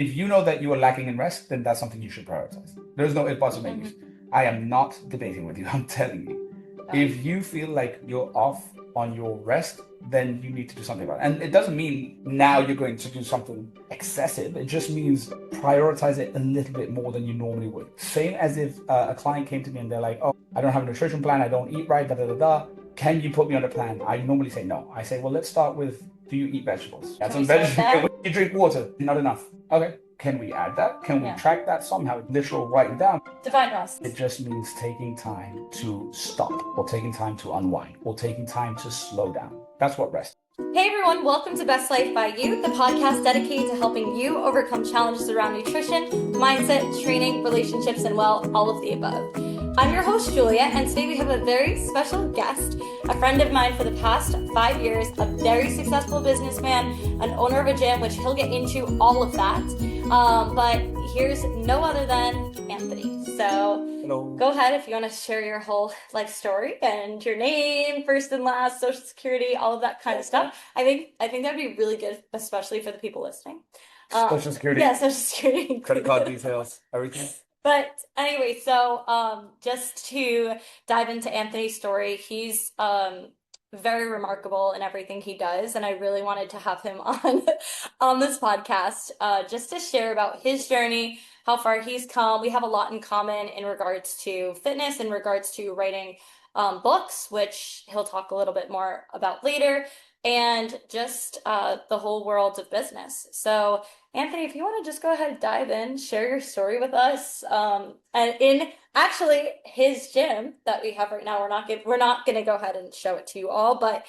If you know that you are lacking in rest, then that's something you should prioritize. There's no ifs, buts, or maybes. I am not debating with you. I'm telling you. If you feel like you're off on your rest, then you need to do something about it. And it doesn't mean now you're going to do something excessive. It just means prioritize it a little bit more than you normally would. Same as if a client came to me and they're like, oh, I don't have a nutrition plan. I don't eat right, da da da da. Can you put me on a plan? I normally say no. I say, well, let's start with, do you eat vegetables? Add some vegetables. You drink water. Not enough. Okay. Can we add that? Can we track that somehow? Literal write it down. Define rest. It just means taking time to stop, or taking time to unwind, or taking time to slow down. That's what rest. Hey everyone, welcome to Best Life by You, the podcast dedicated to helping you overcome challenges around nutrition, mindset, training, relationships, and well, all of the above. I'm your host, Julia, and today we have a very special guest, a friend of mine for the past 5 years, a very successful businessman, an owner of a gym, which he'll get into all of that. But here's no other than Anthony. So Hello. Go ahead if you want to share your whole life story and your name, first and last, social security, all of that kind of stuff. I think that'd be really good, especially for the people listening. Social security. Yeah, social security. Credit card details, everything. But anyway, so just to dive into Anthony's story, he's very remarkable in everything he does, and I really wanted to have him on this podcast just to share about his journey, how far he's come. We have a lot in common in regards to fitness, in regards to writing books, which he'll talk a little bit more about later, and just the whole world of business. So Anthony, if you want to just go ahead and dive in, share your story with us. And in actually his gym that we have right now, we're not gonna go ahead and show it to you all, but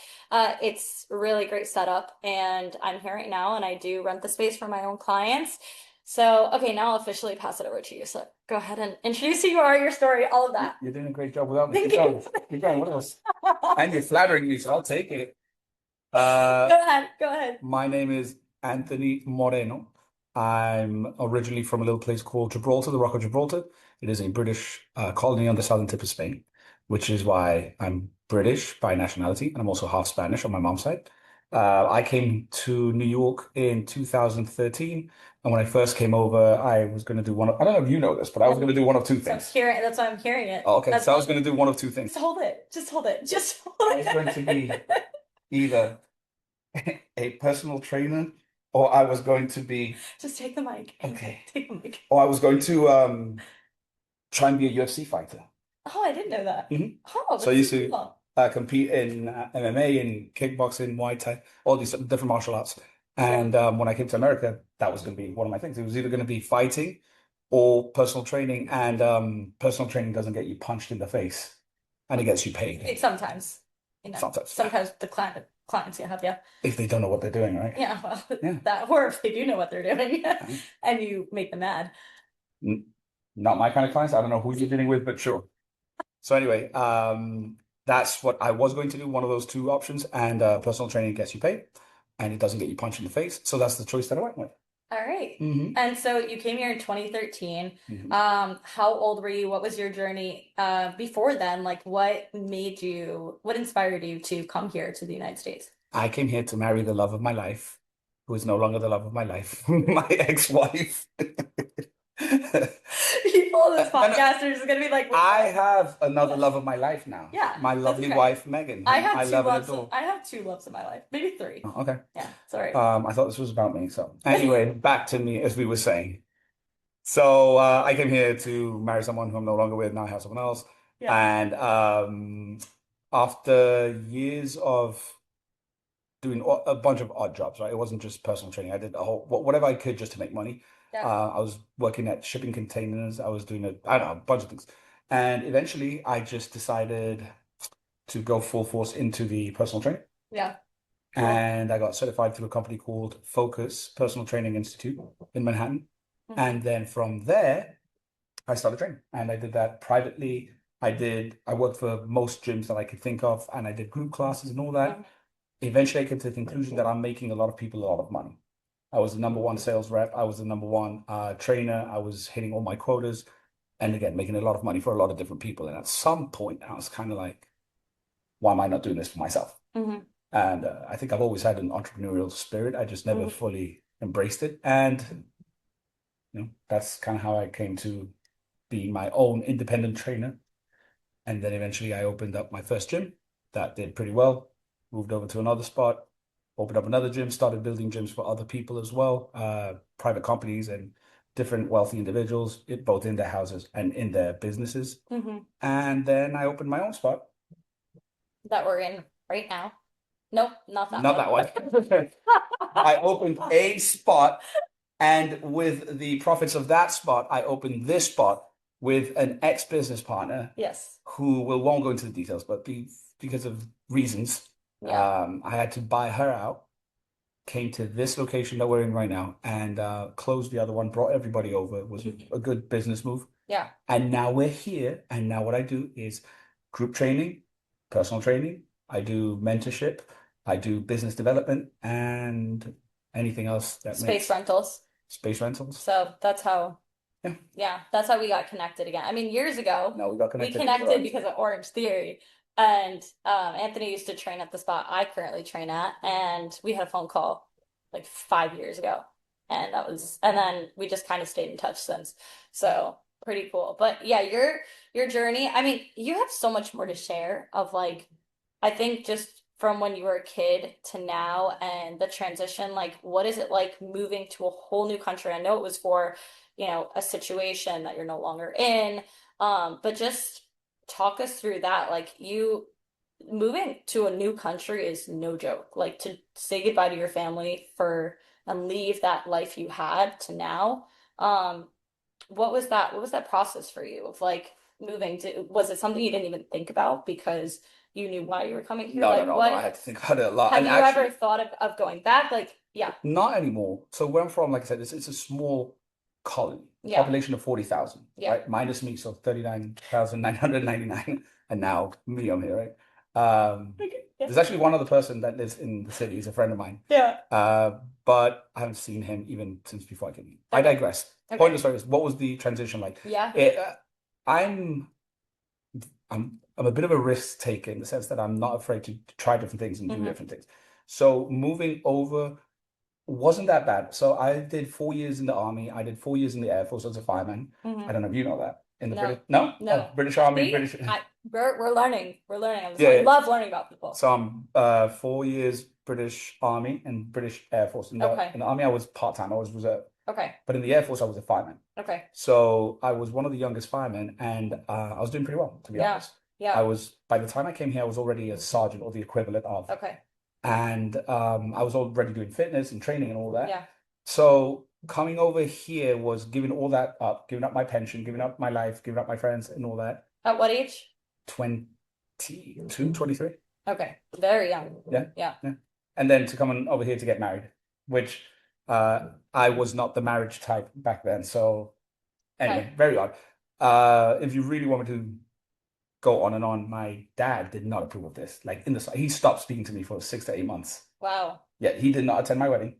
it's a really great setup, and I'm here right now, and I do rent the space for my own clients. So okay, now I'll officially pass it over to you. So go ahead and introduce who you are, your story, all of that. You're doing a great job without me. Thank you. Keep going. What else? And you're flattering me, so I'll take it. Go ahead. My name is Anthony Moreno. I'm originally from a little place called Gibraltar, the Rock of Gibraltar. It is a British colony on the southern tip of Spain, which is why I'm British by nationality, and I'm also half Spanish on my mom's side. I came to New York in 2013, and when I first came over, I was going to do I don't know if you know this, but I was going to do one of two things. That's why I'm hearing it. Oh, okay, so I was going to do one of two things. Just hold it. I was going to be either a personal trainer, or I was going to be... Just take the mic. Okay. Take the mic. Or I was going to try and be a UFC fighter. Oh, I didn't know that. Mm-hmm. Oh, so I used to compete in MMA, in kickboxing, Muay Thai, all these different martial arts. And when I came to America, that was going to be one of my things. It was either going to be fighting or personal training. And personal training doesn't get you punched in the face, and it gets you paid. Sometimes. Sometimes the clients you have, if they don't know what they're doing, right? Yeah, well, that, or if they do know what they're doing and you make them mad. Not my kind of clients. I don't know who you're dealing with, but sure. So anyway, that's what I was going to do, one of those two options, and personal training gets you paid, and it doesn't get you punched in the face. So that's the choice that I went with. All right. Mm-hmm. And so you came here in 2013. Mm-hmm. How old were you? What was your journey before then? Like, what inspired you to come here to the United States? I came here to marry the love of my life, who is no longer the love of my life, my ex-wife. People on this podcast are just going to be like, I have another love of my life now. Yeah. My lovely wife, Megan. I have two loves in my life, maybe three. Oh, okay. Yeah, sorry. I thought this was about me. So anyway, back to me, as we were saying. So I came here to marry someone who I'm no longer with. Now I have someone else. Yeah. And after years of doing a bunch of odd jobs, right? It wasn't just personal training. I did whatever I could just to make money. Yeah. I was working at shipping containers. I was doing a bunch of things. And eventually I just decided to go full force into the personal training. Yeah. Cool. And I got certified through a company called Focus Personal Training Institute in Manhattan. Mm-hmm. And then from there, I started training. And I did that privately. I worked for most gyms that I could think of, and I did group classes and all that. Mm-hmm. Eventually I came to the conclusion that I'm making a lot of people a lot of money. I was the number one sales rep. I was the number one trainer. I was hitting all my quotas, and again, making a lot of money for a lot of different people. And at some point, I was kind of like, why am I not doing this for myself? Mm-hmm. And I think I've always had an entrepreneurial spirit. I just never fully embraced it. And That's kind of how I came to be my own independent trainer. And then eventually I opened up my first gym that did pretty well, moved over to another spot, opened up another gym, started building gyms for other people as well, private companies and different wealthy individuals, both in their houses and in their businesses. Hmm. And then I opened my own spot. That we're in right now. Nope, not that Not that one. one. I opened a spot, and with the profits of that spot, I opened this spot with an ex-business partner Yes. who won't go into the details, but because of reasons, Yeah. I had to buy her out, came to this location that we're in right now, and closed the other one, brought everybody over. It was a good business move. Yeah. And now we're here, and now what I do is group training, personal training. I do mentorship. I do business development and anything else that Space makes rentals. space rentals. So that's how, Yeah. yeah, that's how we got connected again. I mean, years ago, No, we got we connected. connected because of Orange Theory. And Anthony used to train at the spot I currently train at, and we had a phone call like 5 years ago. And then we just kind of stayed in touch since. So pretty cool. But yeah, your journey, I mean, you have so much more to share of like, I think just from when you were a kid to now and the transition, like what is it like moving to a whole new country? I know it was for, a situation that you're no longer in. But just talk us through that. Like you moving to a new country is no joke. Like to say goodbye to your family for and leave that life you had to now. Um, what was that process for you of like moving to, was it something you didn't even think about because you knew why you were coming here? No, no, Like no, no. I what had to think about it a lot. have And you ever actually, thought of going back? Like, yeah, not anymore. So where I'm from, like I said, it's a small colony, yeah, population of 40,000, yeah. right? Minus me, so 39,999. And now me, I'm here, right? Okay, yeah. There's actually one other person that lives in the city. He's a friend of mine. Yeah. But I haven't seen him even since before I came here. I Okay. digress. Okay. Point of story is, what was the transition like? Yeah. I'm I'm a bit of a risk taker in the sense that I'm not afraid to try different things and do Hmm. different things. So moving over wasn't that bad. So I did 4 years in the army. I did 4 years in the Air Force as a fireman. I Hmm. don't know if you know that. In the No, British, no? no. Oh, British Army, See, British. we're learning. We're learning. Yeah, I yeah. love learning about people. So I'm 4 years British Army and British Air Force. Okay. In the Army, I was part-time. I was reserve. Okay. But in the Air Force, I was a fireman. Okay. So I was one of the youngest firemen, and I was doing pretty well, to be Yeah. honest. Yeah. By the time I came here, I was already a sergeant or the equivalent of. Okay. And I was already doing fitness and training and all that. Yeah. So coming over here was giving all that up, giving up my pension, giving up my life, giving up my friends and all that. At what age? 22, 23. Okay. Very young. Yeah. Yeah. Yeah. And then to come on over here to get married, which I was not the marriage type back then. So anyway, Okay. very odd. If you really want me to go on and on, my dad did not approve of this. Like he stopped speaking to me for 6 to 8 months. Wow. Yeah, he did not attend my wedding.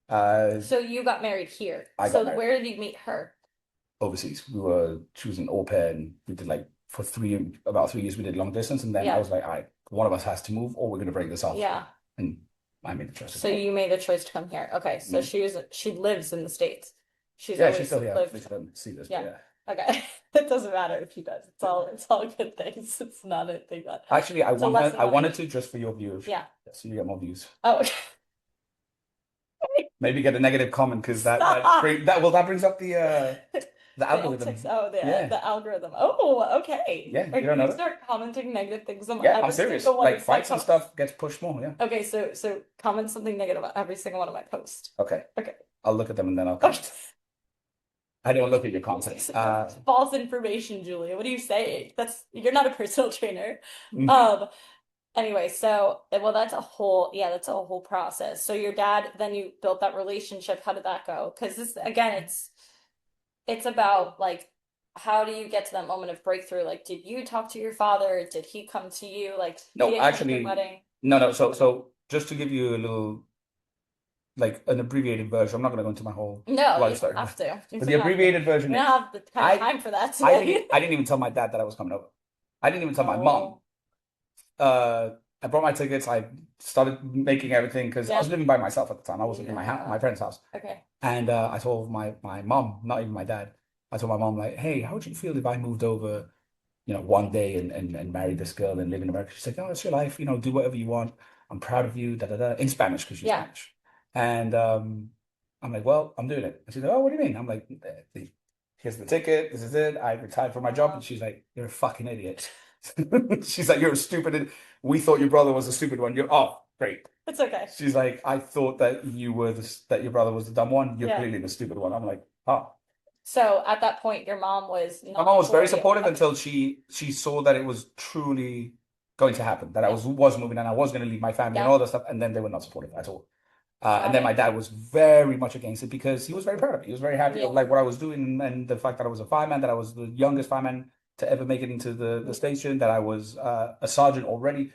So you got married here. I got So married where did you meet her? overseas. She was an au pair, and we did like for about 3 years, we did long distance. And then I Yeah. was like, all right, one of us has to move or we're going to break this off. Yeah. And I made the choice to So go. you made the choice to come here. Okay. So she lives in the States. She's Yeah, she's always still here. lived. Please don't see this. Yeah. Yeah. Okay. It doesn't matter if she does. It's all good things. It's not a thing that. Actually, It's a lesson I learned. wanted to just for your views. Yeah. So you get more views. Oh, okay. Maybe get a negative comment because Stop. that brings up the algorithm. Yeah. The algorithm. Oh, okay. Yeah, Or you don't know you that? start commenting negative things on Yeah, every I'm serious. single one Like of my fights and posts. stuff gets pushed more. Yeah. Okay, so comment something negative on every single one of my posts. Okay. Okay. I'll look at them and then I'll Okay. comment. I don't look at your comments. False information, Julia. What are you saying? You're not a personal trainer. Mhm. Anyway, so well, that's a whole process. So your dad, then you built that relationship. How did that go? Because this again, it's about like how do you get to that moment of breakthrough? Like, did you talk to your father? Did he come to you? Like, he No, didn't come to your actually, wedding? no. So just to give you a little, like an abbreviated version, I'm not going to go into my whole No, life you story. don't have to. You But don't the have to. abbreviated We version don't is, have the kind of I time for that I today. didn't even tell my dad that I was coming over. I didn't even tell my mom. Oh, I brought my tickets. I started making everything because I Yeah. was living by myself at the time. I was living in my Yeah. parents' house. Okay. And I told my mom, not even my dad, I told my mom, like, hey, how would you feel if I moved over, one day and married this girl and live in America? She's like, oh, it's your life, do whatever you want. I'm proud of you, da da da, in Spanish because she's Yeah. Spanish. And I'm like, well, I'm doing it. And she's like, oh, what do you mean? I'm like, here's the ticket. This is it. I retired from my job. And Wow. she's like, you're a fucking idiot. She's like, you're a stupid. We thought your brother was a stupid one. You're, oh, great. It's okay. She's like, I thought that that your brother was the dumb one. You're Yeah. clearly the stupid one. I'm like, oh. So at that point, your mom was My mom not was very for you. supportive Okay. until she saw that it was truly going to happen, that I Yeah. was moving and I was going to leave my family and Yeah. all that stuff, and then they were not supportive at all. And Got then my it. dad was very much against it because he was very proud of me. He was very happy of Yeah. like what I was doing and the fact that I was a fireman, that I was the youngest fireman to ever make it into the Yeah. station, that I was a sergeant already.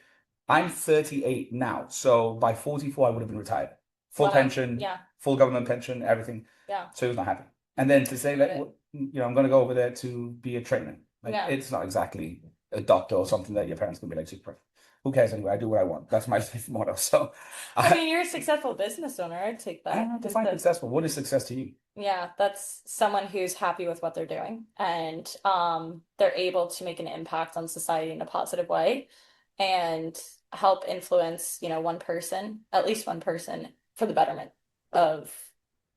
I'm 38 now, so by 44 I would have been retired, full Wow. pension, Yeah. full government pension, everything. Yeah. So he was not happy. And then to say Got that, it. I'm going to go over there to be a trainer, like Yeah. it's not exactly a doctor or something that your parents can be like, super. Who cares anyway? I do what I want. That's my life motto. So I I, mean, you're a successful business owner. I'd take I don't that. know how to define successful. What is success to you? Yeah, that's someone who's happy with what they're doing and they're able to make an impact on society in a positive way and help influence, one person, at least one person, for the betterment of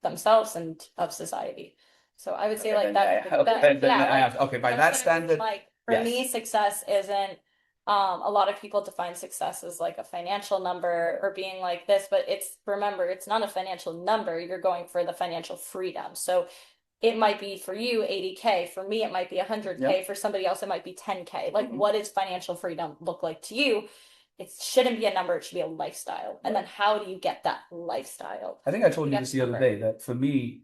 themselves and of society. So I would say Okay, like then yeah, yeah. Okay, then yeah, I like have, okay, by that's that what I mean. standard, Like for yes. me, success isn't a lot of people define success as like a financial number or being like this, but remember, it's not a financial number. You're going for the financial freedom. So it might be for you 80K. For me, it might be Yeah. 100K. For somebody else, it might be 10K. Like, Hmm. what does financial freedom look like to you? It shouldn't be a number, it should be a lifestyle. And then Right. how do you get that lifestyle? I think I told You you get this the the other number. day that for me,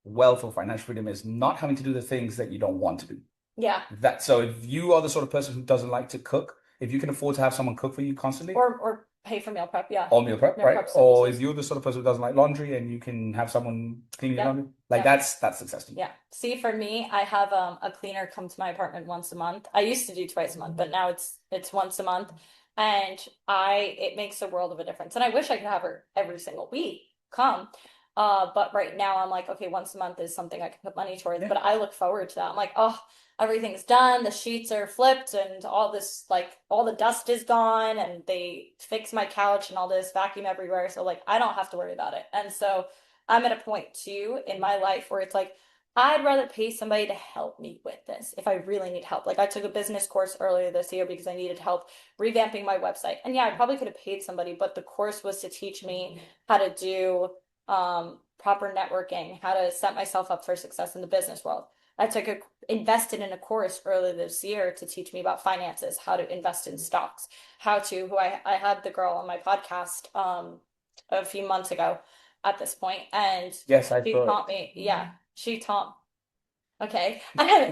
wealth or financial freedom is not having to do the things that you don't want to do. Yeah. That so if you are the sort of person who doesn't like to cook, if you can afford to have someone cook for you constantly, Or pay for meal prep. Yeah. or meal prep, Meal right? prep Or if services. you're the sort of person who doesn't like laundry and you can have someone clean your Yep. laundry, like Yep. that's success to me. Yeah. See, for me, I have a cleaner come to my apartment once a month. I used to do twice a month, but now it's once a month. And I it makes a world of a difference. And I wish I could have her every single week come. But right now I'm like, okay, once a month is something I can put money towards. Yeah. But I look forward to that. I'm like, oh, everything's done, the sheets are flipped, and all this like all the dust is gone, and they fix my couch and all this vacuum everywhere. So like I don't have to worry about it. And so I'm at a point too in my life where it's like I'd rather pay somebody to help me with this if I really need help. Like I took a business course earlier this year because I needed help revamping my website. And yeah, I probably could have paid somebody, but the course was to teach me how to do proper networking, how to set myself up for success in the business world. Invested in a course earlier this year to teach me about finances, how to invest in stocks, who I had the girl on my podcast a few months ago at this point, and Yes, I she thought. taught me, yeah, she taught, okay,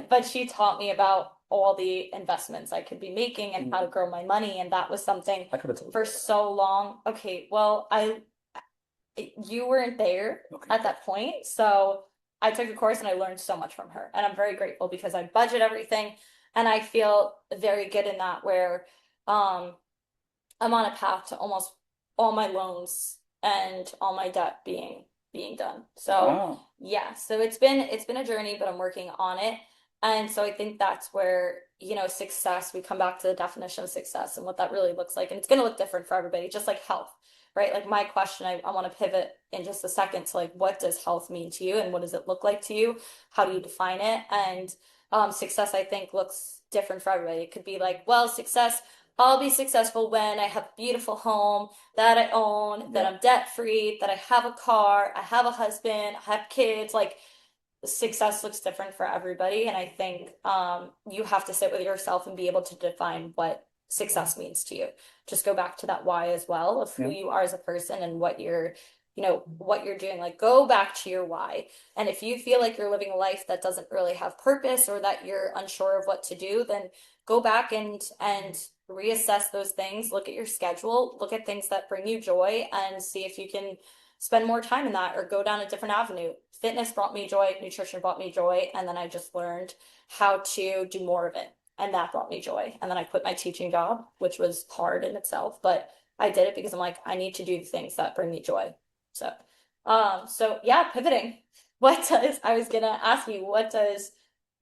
but she taught me about all the investments I could be making and how to grow my money, and that was something I could have told for you. so long. Okay, well, you weren't there Okay. at that point, so I took a course and I learned so much from her, and I'm very grateful because I budget everything, and I feel very good in that where um I'm on a path to almost all my loans and all my debt being done. So Wow. yeah, so it's been a journey, but I'm working on it. And so I think that's where, success, we come back to the definition of success and what that really looks like. And it's going to look different for everybody, just like health, right? Like my question, I want to pivot in just a second to like, what does health mean to you and what does it look like to you? How do you define it? And success, I think, looks different for everybody. It could be like, well, success, I'll be successful when I have a beautiful home that I own, that Yeah. I'm debt free, that I have a car, I have a husband, I have kids. Like success looks different for everybody. And I think you have to sit with yourself and be able to define what success means to you. Just go back to that why as well of who Yeah. you are as a person and what you're doing. Like go back to your why. And if you feel like you're living a life that doesn't really have purpose or that you're unsure of what to do, then go back and reassess those things, look at your schedule, look at things that bring you joy and see if you can spend more time in that or go down a different avenue. Fitness brought me joy, nutrition brought me joy, and then I just learned how to do more of it. and that brought me joy. And then I quit my teaching job, which was hard in itself, but I did it because I'm like, I need to do the things that bring me joy. So, so yeah, pivoting. I was gonna ask you, what does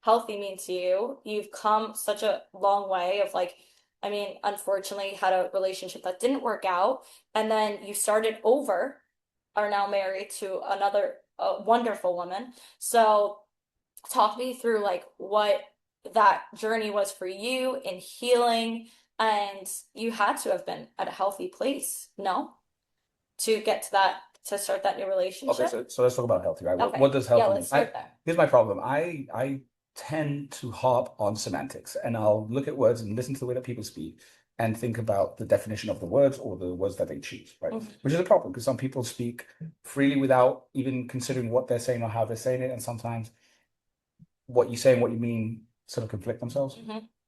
healthy mean to you? You've come such a long way of like, I mean, unfortunately had a relationship that didn't work out, and then you started over, are now married to another wonderful woman. So talk me through like what that journey was for you in healing, and you had to have been at a healthy place, no? To get to that, to start that new Okay, relationship. so let's talk about healthy, right? Okay. What does Yeah, healthy mean? let's start there. Here's my problem. I tend to harp on semantics, and I'll look at words and listen to the way that people speak and think about the definition of the words or the words that they choose, right? Which is a problem because some people speak freely without even considering what they're saying or how they're saying it, and sometimes what you say and what you mean sort of conflict themselves.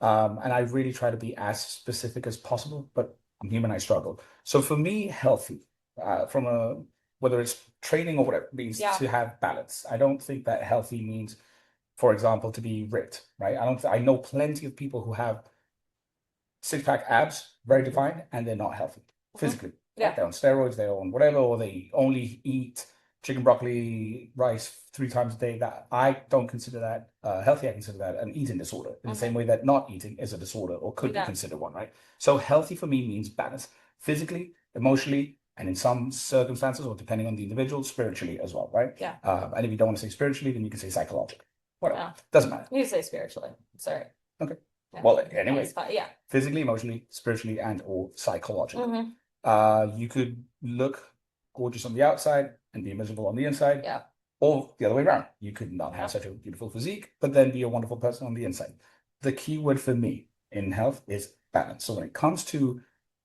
And I really try to be as specific as possible, but I'm human, I struggle. So for me, healthy, from a whether it's training or whatever, means Yeah. to have balance. I don't think that healthy means, for example, to be ripped, right? I know plenty of people who have six-pack abs, very defined, and they're not healthy physically. Yeah. They're on steroids, they're on whatever, or they only eat chicken, broccoli, rice 3 times a day. That I don't consider that healthy. I consider that an eating disorder in the same way that not eating is a disorder or could be considered one, right? So healthy for me means balance physically, emotionally, and in some circumstances, or depending on the individual, spiritually as well, right? Yeah. And if you don't want to say spiritually, then you can say psychologically. Whatever. Yeah. Doesn't matter. You say spiritually. Sorry. Okay. Yeah. Well, anyway, yeah. physically, emotionally, spiritually, and or psychologically. You could look gorgeous on the outside and be miserable on the inside. Yeah. Or the other way around. You could not have such a beautiful physique, but then be a wonderful person on the inside. The key word for me in health is balance. So when it comes to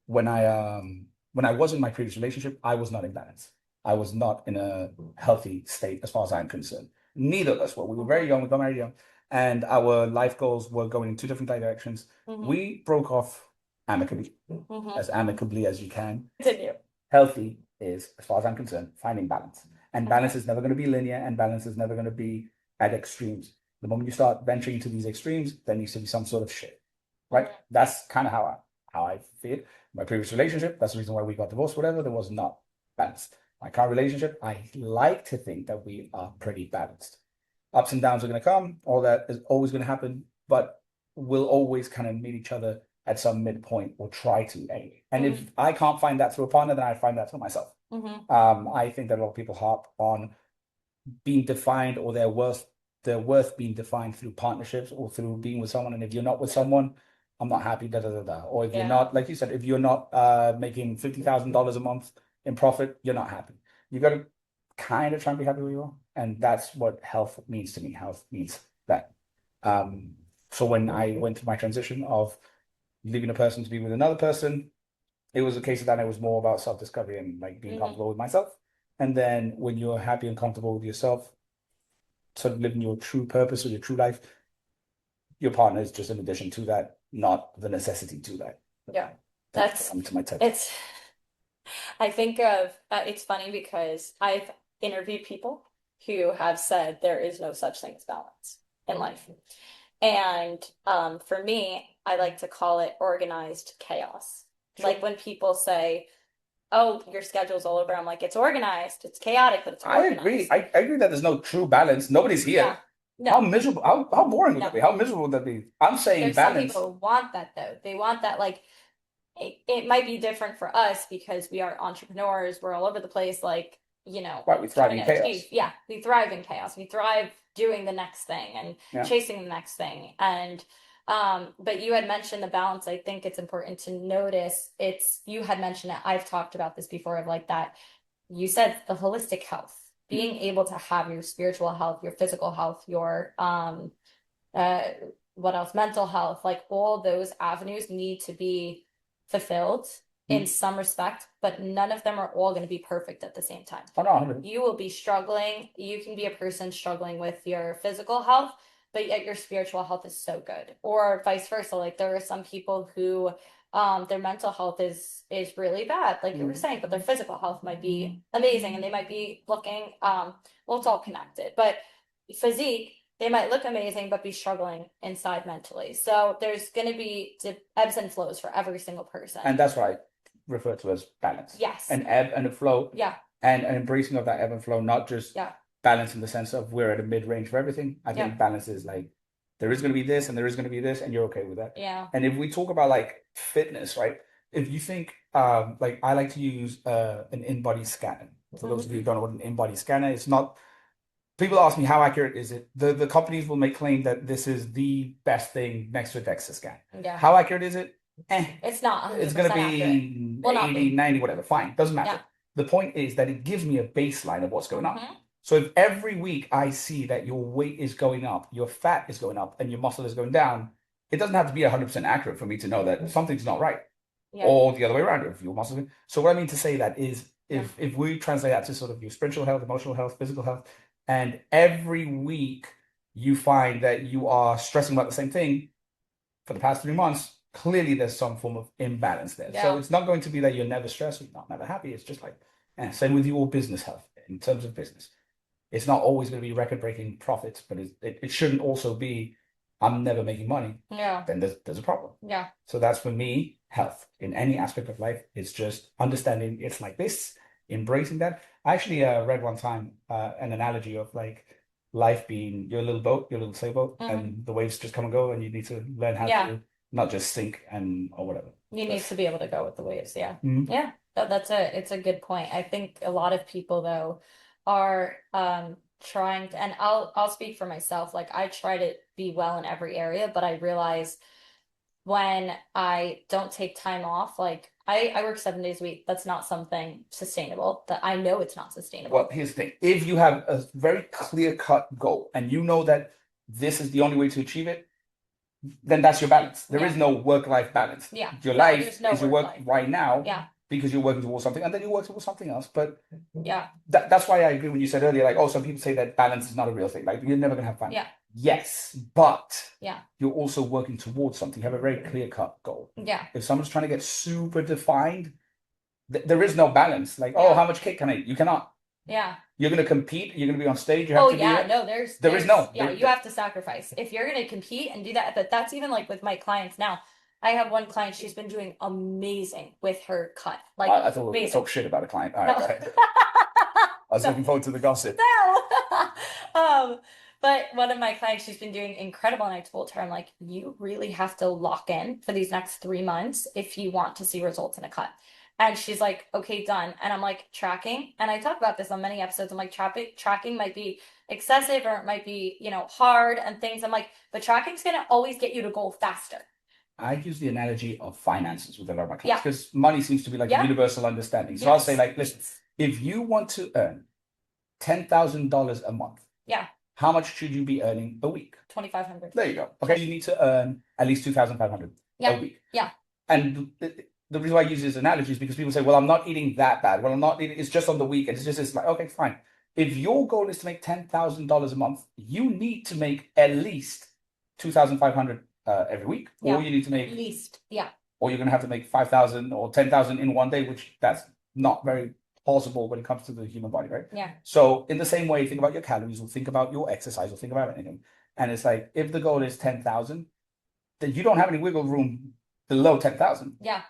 when I was in my previous relationship, I was not in balance. I was not in a healthy state as far as I'm concerned. Neither of us were. We were very young, we got married young, and our life goals were going in two different directions. We broke off amicably, as amicably as you can. Continue. Healthy is, as far as I'm concerned, finding balance. And balance is never going to be linear, and balance is never going to be at extremes. The moment you start venturing into these extremes, there needs to be some sort of shift, right? That's kind of how I feel. My previous relationship, that's the reason why we got divorced, whatever, there was not balanced. My current relationship, I like to think that we are pretty balanced. Ups and downs are going to come, all that is always going to happen, but we'll always kind of meet each other at some midpoint or try to anyway. And if I can't find that through a partner, then I find that through myself. I think that a lot of people harp on being defined or their worth being defined through partnerships or through being with someone. And if you're not with someone, I'm not happy, da da da da. Or if you're not, like you said, if you're not making $50,000 a month in profit, you're not happy. You got to kind of try and be happy where you are. And that's what health means to me. Health means that. So when I went through my transition of leaving a person to be with another person, it was a case of that. It was more about self-discovery and like being comfortable with myself. And then when you're happy and comfortable with yourself, sort of living your true purpose or your true life, your partner is just an addition to that, not the necessity to that. Yeah. That's to my tip. I think of it's funny because I've interviewed people who have said there is no such thing as balance in life. And for me, I like to call it organized chaos. Sure. Like when people say, "Oh, your schedule's all over," I'm like, "It's organized. It's chaotic, but it's organized." I agree that there's no true balance. Nobody's here. Yeah. No. How miserable, how boring would that be? How miserable would that be? I'm saying there's balance. Some people who want that though. They want that like it might be different for us because we are entrepreneurs. We're all over the place, like, right, we thrive in chaos. Yeah, we thrive in chaos. We thrive doing the next thing and chasing the next thing. And but you had mentioned the balance. I think it's important to notice you had mentioned it. I've talked about this before of like that. You said the holistic health, being able to have your spiritual health, your physical health, your what else? Mental health, like all those avenues need to be fulfilled in some respect, but none of them are all going to be perfect at the same time. Oh, no. You will be struggling. You can be a person struggling with your physical health, but yet your spiritual health is so good, or vice versa. Like there are some people who their mental health is really bad, like you were saying, but their physical health might be amazing, and they might be looking well, it's all connected. But physique, they might look amazing, but be struggling inside mentally. So there's going to be ebbs and flows for every single person. And that's what I refer to as balance. Yes. An ebb and a flow. Yeah. And an embracing of that ebb and flow, not just Yeah. balance in the sense of we're at a mid-range for everything. I think balance is like, there is going to be this and there is going to be this, and you're okay with that. Yeah. And if we talk about like fitness, right? If you think, like I like to use an in-body scanner. For those of you who don't know what an in-body scanner is, not. People ask me how accurate is it. The companies will make claim that this is the best thing next to a DEXA scan. Yeah. How accurate is it? It's not 100% It's going to be accurate. 80, 90, whatever. Fine. Doesn't matter. Yeah. The point is that it gives me a baseline of what's going on. Mm-hmm. So if every week I see that your weight is going up, your fat is going up, and your muscle is going down, it doesn't have to be 100% accurate for me to know that something's not right. Yeah. Or the other way around, if your muscle. So what I mean to say that is, if we translate that to sort of your spiritual health, emotional health, physical health, and every week you find that you are stressing about the same thing for the past 3 months, clearly there's some form of imbalance there. Yeah. So it's not going to be that you're never stressed or not never happy. It's just like, same with your business health in terms of business. It's not always going to be record-breaking profits, but it shouldn't also be, I'm never making money. Yeah. Then there's a problem. Yeah. So that's for me, health in any aspect of life. It's just understanding it's like this, embracing that. I actually read one time an analogy of like life being your little boat, your little sailboat, and the waves just come and go, and you need to learn how to not just sink or whatever. You need to be able to go with the waves. Yeah. Mm-hmm. Yeah. It's a good point. I think a lot of people though are trying to, and I'll speak for myself. Like I try to be well in every area, but I realize when I don't take time off, like I work 7 days a week. That's not something sustainable. That I know it's not sustainable. Well, here's the thing. If you have a very clear-cut goal and you know that this is the only way to achieve it, then that's your balance. There is no work-life balance. Yeah. Your life is your work right now. Yeah. Because you're working towards something, and then you work towards something else. But yeah, that's why I agree when you said earlier, like, oh, some people say that balance is not a real thing. Like, you're never gonna have fun. Yeah. Yes, but you're also working towards something. You have a very clear-cut goal. Yeah. If someone's trying to get super defined, there is no balance. Like, oh, how much cake can I eat? You cannot. Yeah. You're gonna compete. You're gonna be on stage. You have to be no, there is no. Yeah, you have to sacrifice if you're gonna compete and do that. But that's even like with my clients now. I have one client, she's been doing amazing with her cut. Like I thought we were talk shit about a client. All right. I was looking forward to the gossip. No. But one of my clients, she's been doing incredible. And I told her, I'm like, you really have to lock in for these next 3 months if you want to see results in a cut. And she's like, okay, done. And I'm like, tracking. And I talk about this on many episodes. I'm like, tracking might be excessive or it might be, hard and things. I'm like, but tracking's going to always get you to go faster. I use the analogy of finances with a lot of my clients because money seems to be like a universal understanding. So I'll say, like, listen, if you want to earn $10,000 a month, how much should you be earning a week? $2,500. There you go. Okay, you need to earn at least $2,500 a week. Yeah. And the reason why I use this analogy is because people say, well, I'm not eating that bad. Well, I'm not eating, it's just on the weekend. It's like, okay, fine. If your goal is to make $10,000 a month, you need to make at least $2,500 every week, or you need to make at least, or you're going to have to make 5,000 or 10,000 in one day, which that's not very possible when it comes to the human body, right? Yeah. So in the same way, think about your calories, or think about your exercise, or think about anything. And it's like, if the goal is 10,000, then you don't have any wiggle room below 10,000. Yeah.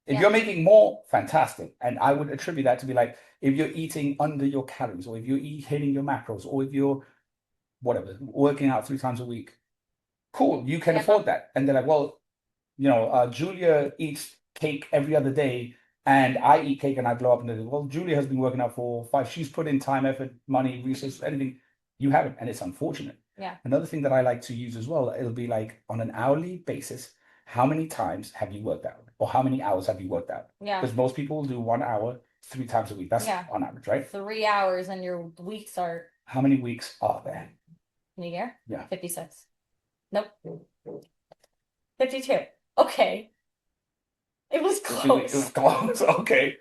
If you're making more, fantastic. And I would attribute that to be like, if you're eating under your calories, or if you're hitting your macros, or if you're whatever, working out 3 times a week, cool, you can afford that. And they're like, well, Julia eats cake every other day, and I eat cake and I blow up. And well, Julia has been working out for 5. She's put in time, effort, money, resources, anything. You haven't, and it's unfortunate. Yeah. Another thing that I like to use as well, it'll be like on an hourly basis, how many times have you worked out, or how many hours have you worked out? Yeah. Because most people do 1 hour 3 times a week. That's on average, right? 3 hours, and your weeks are. How many weeks are there? In a year? Yeah. 56. Nope. 52. Okay. It was close. It was close. Okay.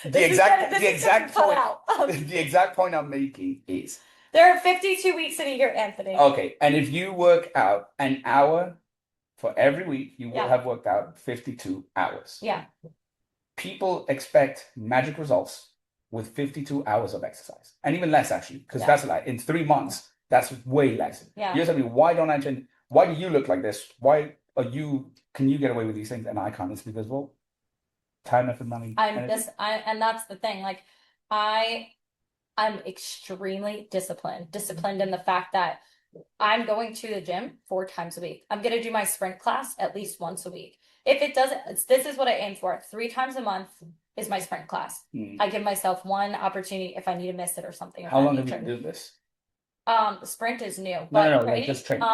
The exact point I'm making is there are 52 weeks in a year, Anthony. Okay. And if you work out an hour for every week, you will have worked out 52 hours. Yeah. People expect magic results with 52 hours of exercise, and even less actually, because that's like in 3 months. That's way less. Yeah. You're telling me, why do you look like this? Can you get away with these things and I can't? It's because, well, time, effort, money, energy. And that's the thing. Like, I, I'm extremely disciplined in the fact that I'm going to the gym 4 times a week. I'm going to do my sprint class at least once a week. If it doesn't, this is what I aim for. 3 times a month is my sprint class. I give myself one opportunity if I need to miss it or something. How long have you been doing this? Sprint is new, No, but like just training.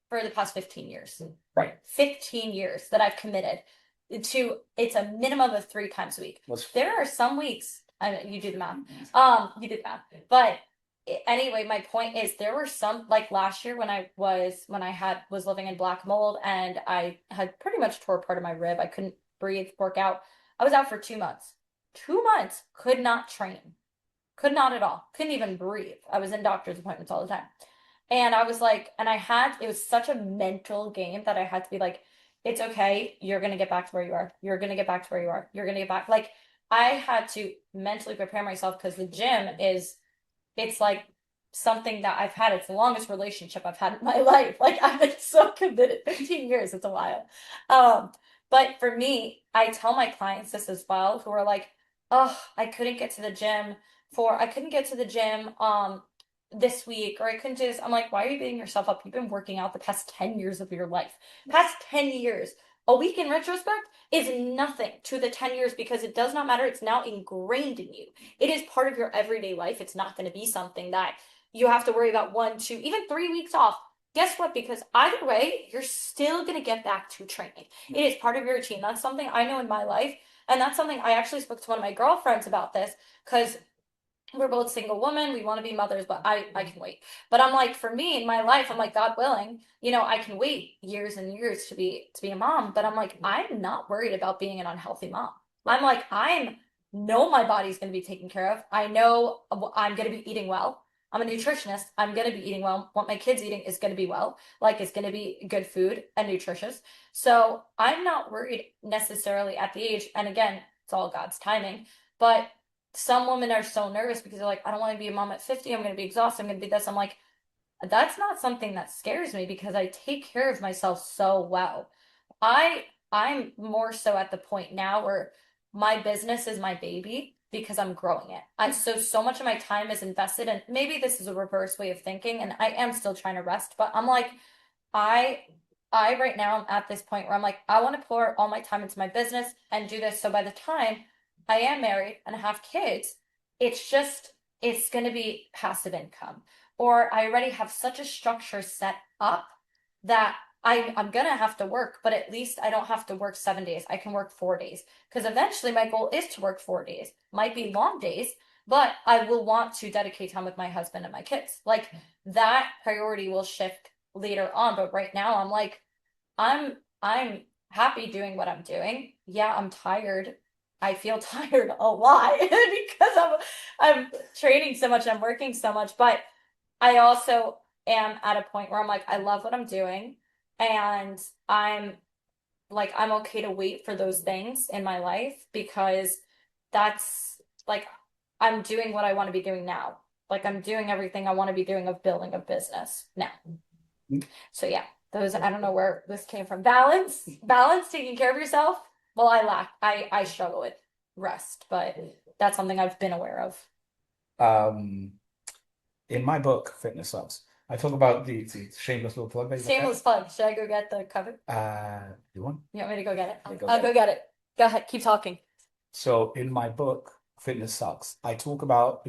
For the past 15 years. Right. 15 years that I've committed to, it's a minimum of 3 times a week. There are some weeks, you do the math. You do the math. But anyway, my point is there were some, like last year when I was living in black mold and I had pretty much tore part of my rib. I couldn't breathe, work out. I was out for 2 months. 2 months, could not train. Could not at all. Couldn't even breathe. I was in doctor's appointments all the time. And I was like, it was such a mental game that I had to be like, it's okay. You're going to get back to where you are. You're going to get back to where you are. You're going to get back. Like, I had to mentally prepare myself because the gym it's like something that I've had. It's the longest relationship I've had in my life. Like, I've been so committed. 15 years. It's a while. But for me, I tell my clients this as well, who are like, oh, I couldn't get to the gym this week, or I couldn't do this. I'm like, why are you beating yourself up? You've been working out the past 10 years of your life. Past 10 years. A week in retrospect is nothing to the 10 years because it does not matter. It's now ingrained in you. It is part of your everyday life. It's not going to be something that you have to worry about 1, 2, even 3 weeks off. Guess what? Because either way, you're still going to get back to training. It is part of your routine. That's something I know in my life. And that's something I actually spoke to one of my girlfriends about this because we're both single women. We want to be mothers, but I can wait. But I'm like, for me in my life, I'm like, God willing, I can wait years and years to be a mom. But I'm like, I'm not worried about being an unhealthy mom. I'm like, know my body's going to be taken care of. I know I'm going to be eating well. I'm a nutritionist. I'm going to be eating well. What my kids eating is going to be well. Like, it's going to be good food and nutritious. So I'm not worried necessarily at the age. And again, it's all God's timing. But some women are so nervous because they're like, I don't want to be a mom at 50. I'm going to be exhausted. I'm going to be this. I'm like, that's not something that scares me because I take care of myself so well. I'm more so at the point now where my business is my baby because I'm growing it. So much of my time is invested, and maybe this is a reverse way of thinking, and I am still trying to rest, but I'm like, I right now I'm at this point where I'm like, I want to pour all my time into my business and do this. So by the time I am married and have kids, it's going to be passive income. Or I already have such a structure set up that I'm going to have to work, but at least I don't have to work 7 days. I can work 4 days because eventually my goal is to work 4 days. Might be long days, but I will want to dedicate time with my husband and my kids. Like, that priority will shift later on. But right now I'm like, I'm happy doing what I'm doing. Yeah, I'm tired. I feel tired a lot because I'm training so much, I'm working so much, but I also am at a point where I'm like, I love what I'm doing, and I'm okay to wait for those things in my life because that's like, I'm doing what I want to be doing now. Like, I'm doing everything I want to be doing of building a business now. So yeah, I don't know where this came from. Balance, taking care of yourself. Well, I struggle with rest, but that's something I've been aware of. In my book, Fitness Sucks, I talk about the shameless little plug. Shameless plug. Should I go get the cover? You want? You want me to go get it? I'll go get it. Go ahead. Keep talking. So in my book, Fitness Sucks, I talk about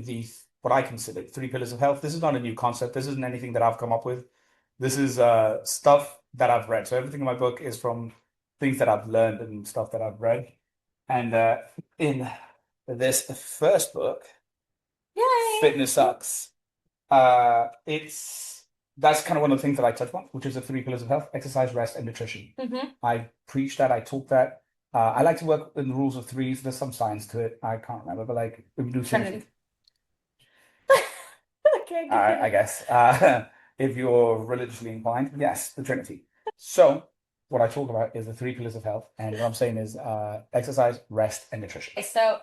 what I consider 3 pillars of health. This is not a new concept. This isn't anything that I've come up with. This is stuff that I've read. So everything in my book is from things that I've learned and stuff that I've read. And in this first book, Yay! Fitness Sucks, that's kind of one of the things that I touch on, which is the 3 pillars of health: exercise, rest, and nutrition. I preach that, I talk that. I like to work in the rules of threes. There's some science to it. I can't remember, but like, we do Trinity. Okay, I guess. If you're religiously inclined, yes, the Trinity. So what I talk about is the 3 pillars of health, and what I'm saying is exercise, rest, and nutrition. So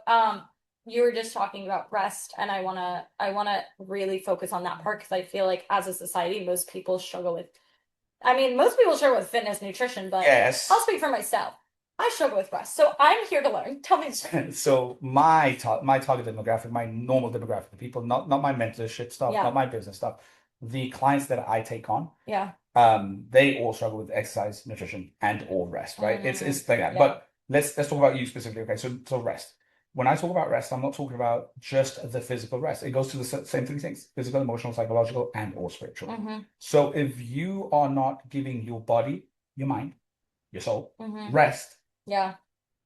you were just talking about rest, and I wanna really focus on that part because I feel like as a society, most people struggle with. I mean, most people struggle with fitness, nutrition, but I'll Yes. speak for myself. I struggle with rest, so I'm here to learn. Tell me. So my target demographic, my normal demographic, the people, not my mentorship stuff, Yeah, not my business stuff, the clients that I take on, yeah, they all struggle with exercise, nutrition, and or rest, right? It's like that. yeah. But let's talk about you specifically. Okay, so rest. When I talk about rest, I'm not talking about just the physical rest. It goes to the same three things: physical, emotional, psychological, and or spiritual. Mm-hmm. So if you are not giving your body, your mind, your soul Mm-hmm. rest, Yeah.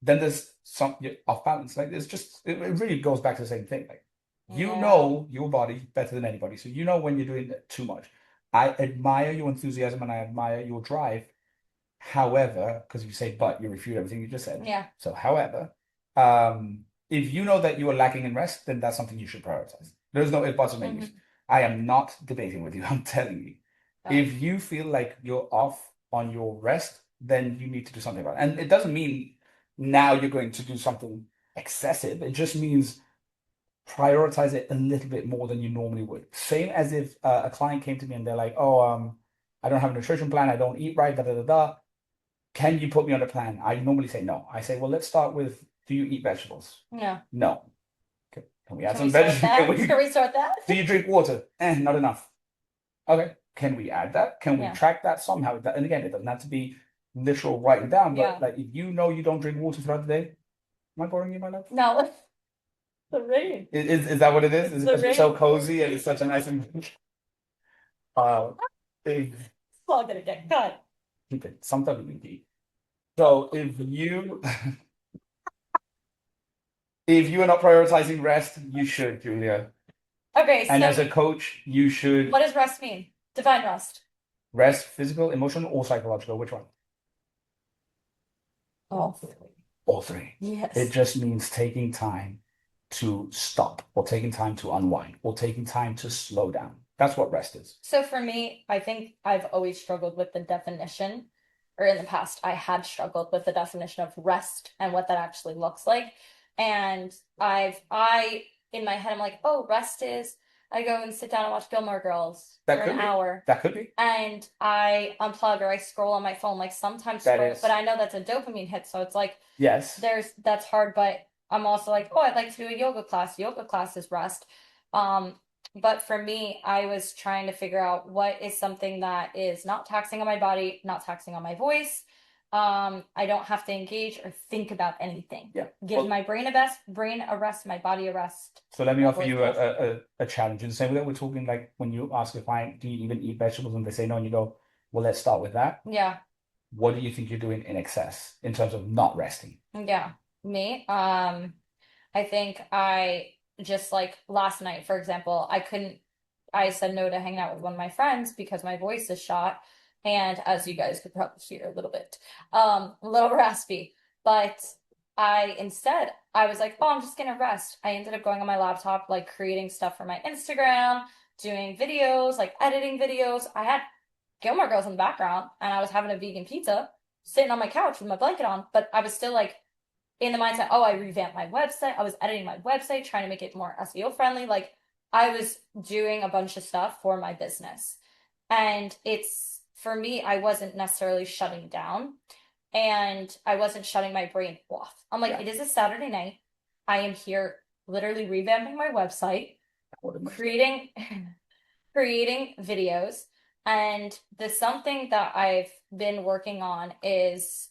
then there's some you're off balance. Like it's just it really goes back to the same thing. Like you Yeah. know your body better than anybody, so you know when you're doing too much. I admire your enthusiasm and I admire your drive. However, because you say but, you refute everything you just said. Yeah. So, however, if you know that you are lacking in rest, then that's something you should prioritize. There's no ifs, buts, or maybes. Mm-hmm. I am not debating with you. I'm telling you. Yeah. If you feel like you're off on your rest, then you need to do something about it. And it doesn't mean now you're going to do something excessive. It just means prioritize it a little bit more than you normally would. Same as if a client came to me and they're like, "Oh, I don't have a nutrition plan. I don't eat right. Da da da da. Can you put me on a plan?" I normally say no. I say, well, let's start with, do you eat vegetables? Yeah. No. Okay. Can we add Can we some start vegetables? that? Can we start that? Do you drink water? Not enough. Okay. Can we add that? Can we Yeah. track that somehow? And again, it doesn't have to be literal writing down, Yeah. but like if you know you don't drink water throughout the day, am I boring you, my love? No. The rain. Is that what it is? It's Is the it so rain. cozy and it's such a nice and big It's all gonna get cut. keep it. Sometimes we need. So if you if you are not prioritizing rest, you should, Julia. Okay, And as so a coach, you should what does rest mean? Define rest. rest, physical, emotional, or psychological. Which one? Oh, All three. It yes. just means taking time to stop, or taking time to unwind, or taking time to slow down. That's what rest is. So for me, I think I've always struggled with the definition, or in the past, I had struggled with the definition of rest and what that actually looks like. And in my head, I'm like, oh, rest is I go and sit down and watch Gilmore Girls for That an could be. hour That could be. and I unplug or I scroll on my phone, like sometimes That scroll, but is. I know that's a dopamine hit. So it's like, Yes. that's hard, but I'm also like, oh, I'd like to do a yoga class. Yoga class is rest. Um, but for me, I was trying to figure out what is something that is not taxing on my body, not taxing on my voice. I don't have to engage or think about anything. Yeah. Give Well, my brain a rest, my body a rest. so let me My offer voice you a rest. a challenge. In the same way that we're talking, like when you ask a client, do you even eat vegetables? And they say no, and you go, well, let's start with that. Yeah. What do you think you're doing in excess in terms of not resting? Yeah. Me. I think I just like last night, for example, I said no to hanging out with one of my friends because my voice is shot. And as you guys could probably hear a little bit, a little raspy. But I was like, oh, I'm just gonna rest. I ended up going on my laptop, like creating stuff for my Instagram, doing videos, like editing videos. I had Gilmore Girls in the background and I was having a vegan pizza sitting on my couch with my blanket on, but I was still like in the mindset, oh, I revamped my website. I was editing my website, trying to make it more SEO friendly. Like I was doing a bunch of stuff for my business. And it's for me, I wasn't necessarily shutting down and I wasn't shutting my brain off. I'm like, Yeah. it is a Saturday night. I am here literally revamping my website, creating creating videos. And the something that I've been working on is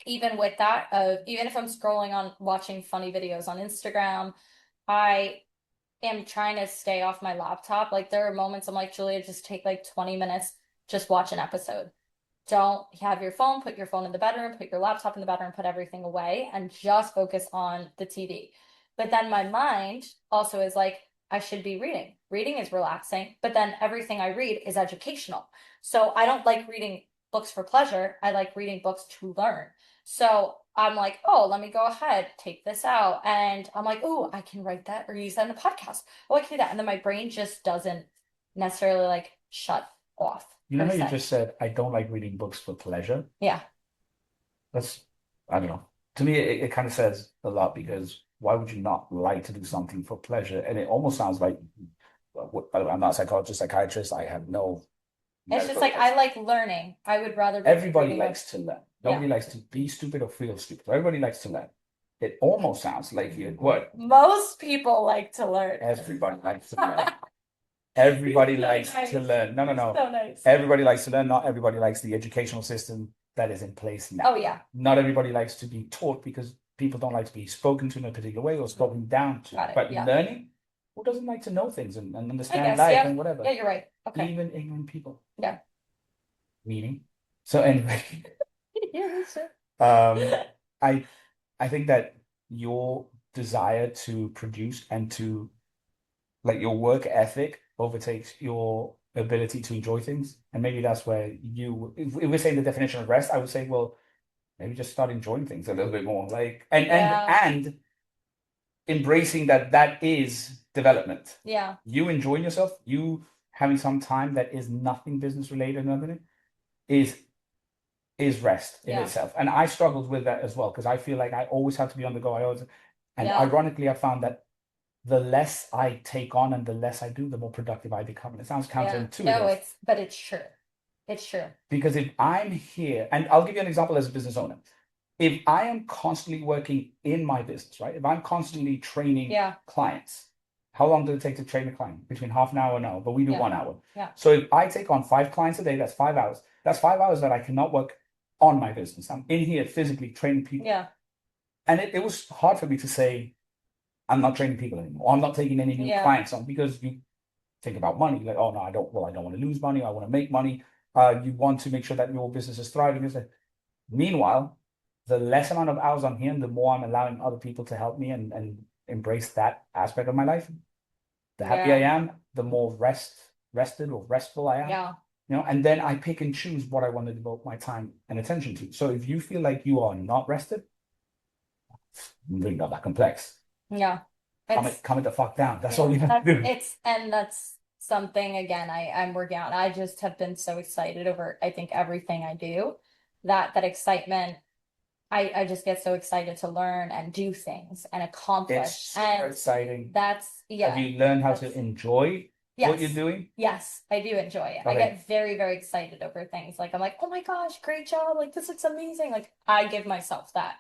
even with that, even if I'm scrolling on watching funny videos on Instagram, I am trying to stay off my laptop. Like there are moments I'm like, Julia, just take like 20 minutes, just watch an episode. Don't have your phone, put your phone in the bedroom, put your laptop in the bedroom, put everything away, and just focus on the TV. But then my mind also is like, I should be reading. Reading is relaxing, but then everything I read is educational. So I don't like reading books for pleasure. I like reading books to learn. So I'm like, oh, let me go ahead, take this out. And I'm like, oh, I can write that or use that in a podcast. Oh, I can do that. And then my brain just doesn't necessarily like shut off You know per how you se. just said, I don't like reading books for pleasure? Yeah. That's, I don't know. To me, it kind of says a lot because why would you not like to do something for pleasure? And it almost sounds like, well, by the way, I'm not a psychologist, psychiatrist. I have no It's just medical like I advice. like learning. I would rather be Everybody reading likes to learn. yeah. Nobody likes to be stupid or feel stupid. So everybody likes to learn. It almost sounds like you what? Most people like to learn. Everybody likes to learn. Everybody likes to learn. No, no, no. So nice. Everybody likes to learn. Not everybody likes the educational system that is in place now. Oh yeah. Not everybody likes to be taught because people don't like to be spoken to in a particular way or spoken down to. Got it, But yeah. learning, who doesn't like to know things and I understand guess, life yeah. and whatever? Yeah, you're right. Okay. Even ignorant people. Yeah. Meaning. So anyway, Yeah, that's it. I think that your desire to produce and to like your work ethic overtakes your ability to enjoy things. And maybe that's where you, if we're saying the definition of rest, I would say, well, maybe just start enjoying things a little bit more. Like, Yeah. and embracing that that is development. Yeah. You enjoying yourself, you having some time that is nothing business related, nothing is rest in Yeah. itself. And I struggled with that as well because I feel like I always have to be on the go. And Yeah. ironically, I found that the less I take on and the less I do, the more productive I become. And it sounds counterintuitive. No, but it's true. It's true. Because if I'm here, and I'll give you an example as a business owner. If I am constantly working in my business, right? If I'm constantly training clients, how long does it take to train a client? Between half an hour and an hour, but we do 1 hour. Yeah. So if I take on 5 clients a day, that's 5 hours. That's 5 hours that I cannot work on my business. I'm in here physically training people. Yeah. And it was hard for me to say, I'm not training people anymore. I'm not taking any new clients on because you think about money. Like, oh no, I don't want to lose money. I want to make money. You want to make sure that your business is thriving. Meanwhile, the less amount of hours I'm here, the more I'm allowing other people to help me and embrace that aspect of my life. The happier I am, the more rested or restful I am. Yeah. You know, and then I pick and choose what I want to devote my time and attention to. So if you feel like you are not rested, it's really not that complex. Yeah. Calm it the fuck down. That's all you have to do. And that's something again I'm working on. I just have been so excited over I think everything I do. That excitement, I just get so excited to learn and do things and accomplish. It's super exciting. Have you learned how to enjoy what you're doing? Yes, I do enjoy it. I get very, very excited over things. Like I'm like, oh my gosh, great job. Like this looks amazing. Like I give myself that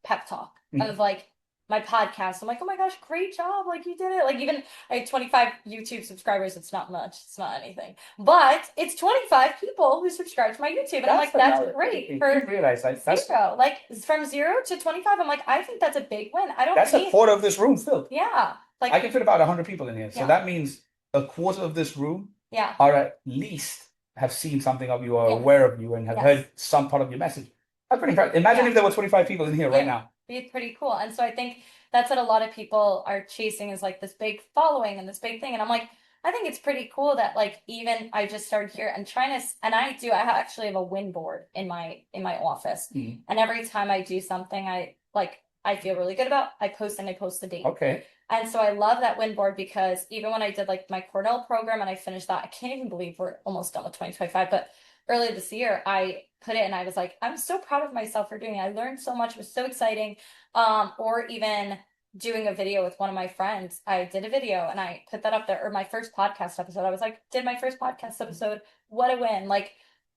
pep talk of like my podcast. I'm like, oh my gosh, great job. Like you did it. Like even I have 25 YouTube subscribers. It's not much. It's not anything. But it's 25 people who subscribe to my YouTube. And I'm like, that's great. You realize that's zero. Like from 0 to 25, I'm like, I think that's a big win. That's a quarter of this room filled. Yeah. Like I can fit about 100 people in here. So that means a quarter of this room are at least have seen something of you or aware of you and have heard some part of your message. That's pretty incredible. Imagine if there were 25 people in here right now. It's pretty cool. And so I think that's what a lot of people are chasing is like this big following and this big thing. And I'm like, I think it's pretty cool that like even I just started here and trying to, and I actually have a win board in my office. And every time I do something I feel really good about, I post the date. Okay. And so I love that win board because even when I did like my Cornell program and I finished that, I can't even believe we're almost done with 2025, but earlier this year, I put it and I was like, I'm so proud of myself for doing it. I learned so much. It was so exciting. Or even doing a video with one of my friends. I did a video and I put that up there, or my first podcast episode. I was like, did my first podcast episode. What a win. Like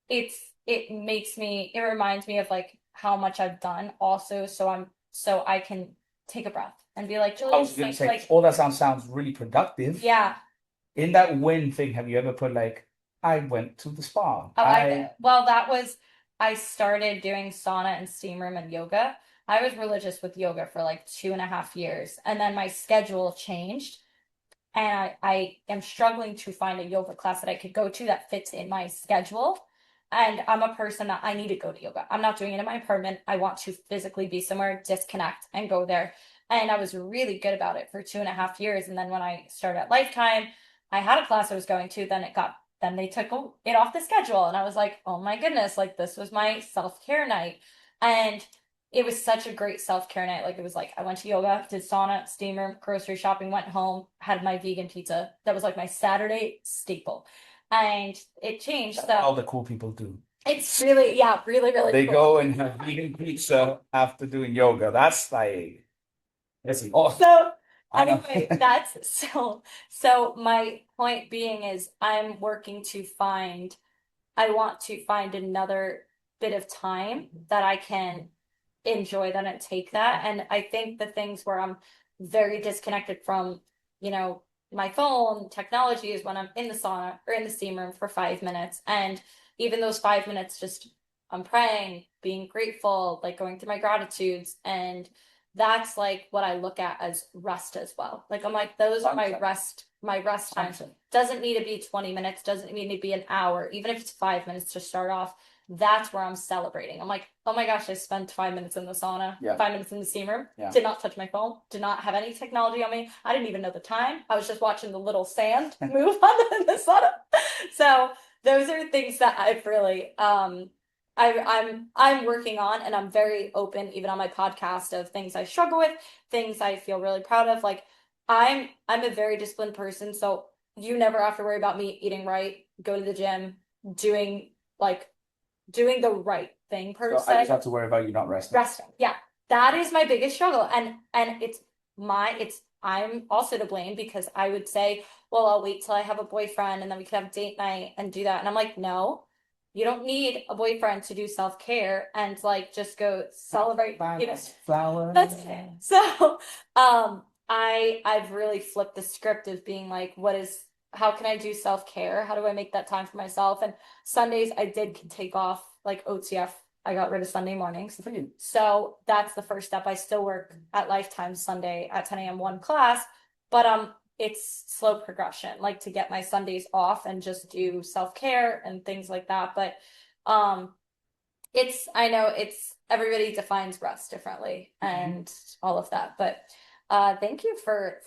it reminds me of like how much I've done also. So I can take a breath and be like, Julie, I was going to say, like, all that sounds really productive. Yeah. In that win thing, have you ever put like, I went to the spa? I started doing sauna and steam room and yoga. I was religious with yoga for like 2.5 years. And then my schedule changed. And I am struggling to find a yoga class that I could go to that fits in my schedule. And I'm a person that I need to go to yoga. I'm not doing it in my apartment. I want to physically be somewhere, disconnect, and go there. And I was really good about it for 2.5 years. And then when I started at Lifetime, I had a class I was going to, then they took it off the schedule. And I was like, oh my goodness, like this was my self-care night. And it was such a great self-care night. Like it was like, I went to yoga, did sauna, steam room, grocery shopping, went home, had my vegan pizza. That was like my Saturday staple. And it changed. That's all the cool people do. It's really, really, really They cool. go and have vegan pizza after doing yoga. That's like, Listen, oh, So I know. anyway, that's so my point being is I'm working to find I want to find another bit of time that I can enjoy that and take that. And I think the things where I'm very disconnected from, you know, my phone technology is when I'm in the sauna or in the steam room for 5 minutes. And even those 5 minutes, just I'm praying, being grateful, like going through my gratitudes. And that's like what I look at as rest as well. Like I'm like, those are my rest times. Doesn't need to be 20 minutes, doesn't need to be an hour, even if it's 5 minutes to start off. That's where I'm celebrating. I'm like, oh my gosh, I spent 5 minutes in the sauna, Yeah. 5 minutes in the steam room, Yeah. did not touch my phone, did not have any technology on me. I didn't even know the time. I was just watching the little sand move on the sauna. So those are things that I've really I'm working on, and I'm very open even on my podcast of things I struggle with, things I feel really proud of. Like I'm a very disciplined person, so you never have to worry about me eating right, go to the gym, doing like doing the right thing per So I just se. have to worry about you not resting. Resting. Yeah. That is my biggest struggle. And it's I'm also to blame because I would say, well, I'll wait till I have a boyfriend and then we can have date night and do that. And I'm like, no, you don't need a boyfriend to do self-care and like just go celebrate, you know. Flower. That's it. So I've really flipped the script of being like, how can I do self-care? How do I make that time for myself? And Sundays I did take off like OTF. I got rid of Sunday mornings. So that's the first step. I still work at Lifetime Sunday at 10 a.m. one class, but it's slow progression, like to get my Sundays off and just do self-care and things like that. But um I know it's everybody defines rest differently and all of that. But thank you for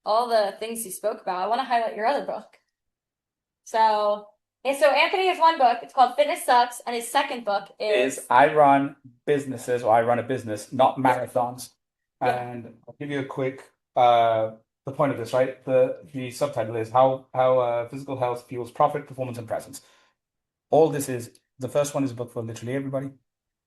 all the things you spoke about. I want to highlight your other book. So Anthony has one book. It's called Fitness Sucks, and his second book is I run businesses, or I run a business, not marathons. Yeah. And I'll give you a quick the point of this, right? The subtitle is how physical health fuels profit, performance, and presence. All this is the first one is a book for literally everybody.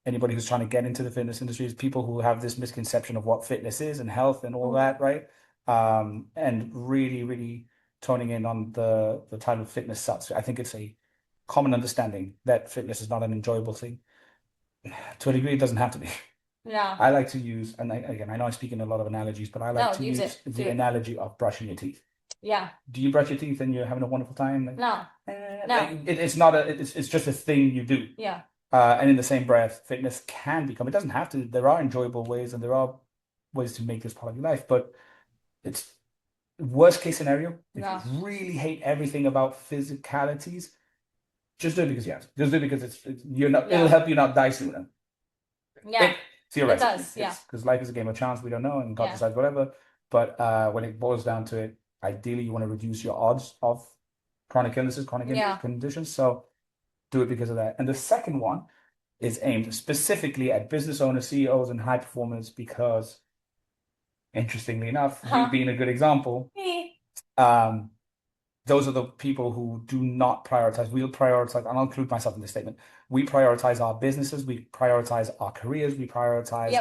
Anybody who's trying to get into the fitness industry, is people who have this misconception of what fitness is and health and all that, right? And really, really toning in on the title of Fitness Sucks. I think it's a common understanding that fitness is not an enjoyable thing. To a degree, it doesn't have to be. Yeah. I like to use, and again, I know I speak in a lot of analogies, but I like to use the analogy of brushing your teeth. Yeah. Do you brush your teeth and you're having a wonderful time? Like, no. No. It's not it's just a thing you do. Yeah. And in the same breath, fitness can become, it doesn't have to, there are enjoyable ways and there are ways to make this part of your life, but it's worst case scenario. If you really hate everything about physicalities, just do it because you have to. Just do it because it'll help you not die sooner. Yeah. Theoretically. It does, yeah. Because life is a game of chance, we don't know, and God decides whatever. But when it boils down to it, ideally you want to reduce your odds of chronic illnesses, chronic conditions. So do it because of that. And the second one is aimed specifically at business owners, CEOs, and high performers because, interestingly enough, you being a good example, those are the people who do not prioritize. We'll prioritize, and I'll include myself in this statement. We prioritize our businesses, we prioritize our careers, we prioritize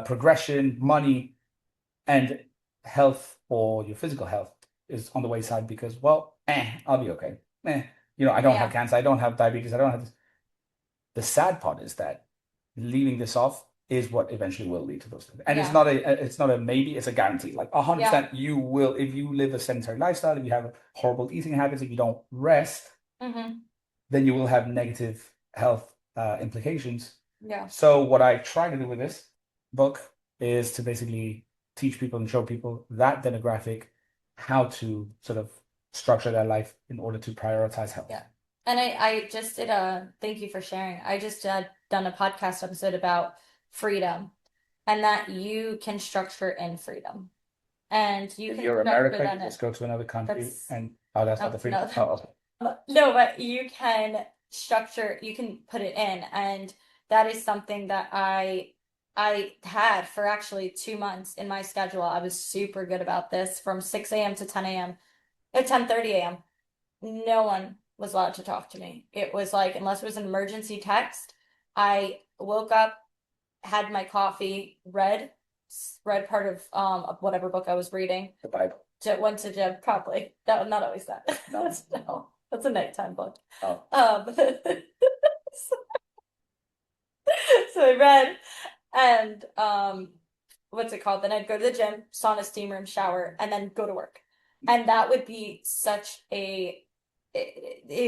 progression, money, and health, or your physical health is on the wayside because, well, I'll be okay. I don't have cancer, I don't have diabetes, I don't have this. The sad part is that leaving this off is what eventually will lead to those things. And it's not a maybe, it's a guarantee. Like 100% you will, if you live a sedentary lifestyle, if you have horrible eating habits, if you don't rest, then you will have negative health implications. Yeah. So what I try to do with this book is to basically teach people and show people that demographic how to sort of structure their life in order to prioritize health. Yeah. And I just did thank you for sharing. I just done a podcast episode about freedom and that you can structure in freedom. And if you're American, just go to another country that's not the freedom. No, but you can structure, you can put it in. And that is something that I had for actually 2 months in my schedule. I was super good about this from 6 a.m. to 10 a.m. at 10:30 a.m. No one was allowed to talk to me. It was like, unless it was an emergency text, I woke up, had my coffee, read read part of whatever book I was reading. The Bible. Went to gym, probably. No, not always that. No. No, that's a nighttime book. Oh. So I read and what's it called? Then I'd go to the gym, sauna, steam room, shower, and then go to work. And that would be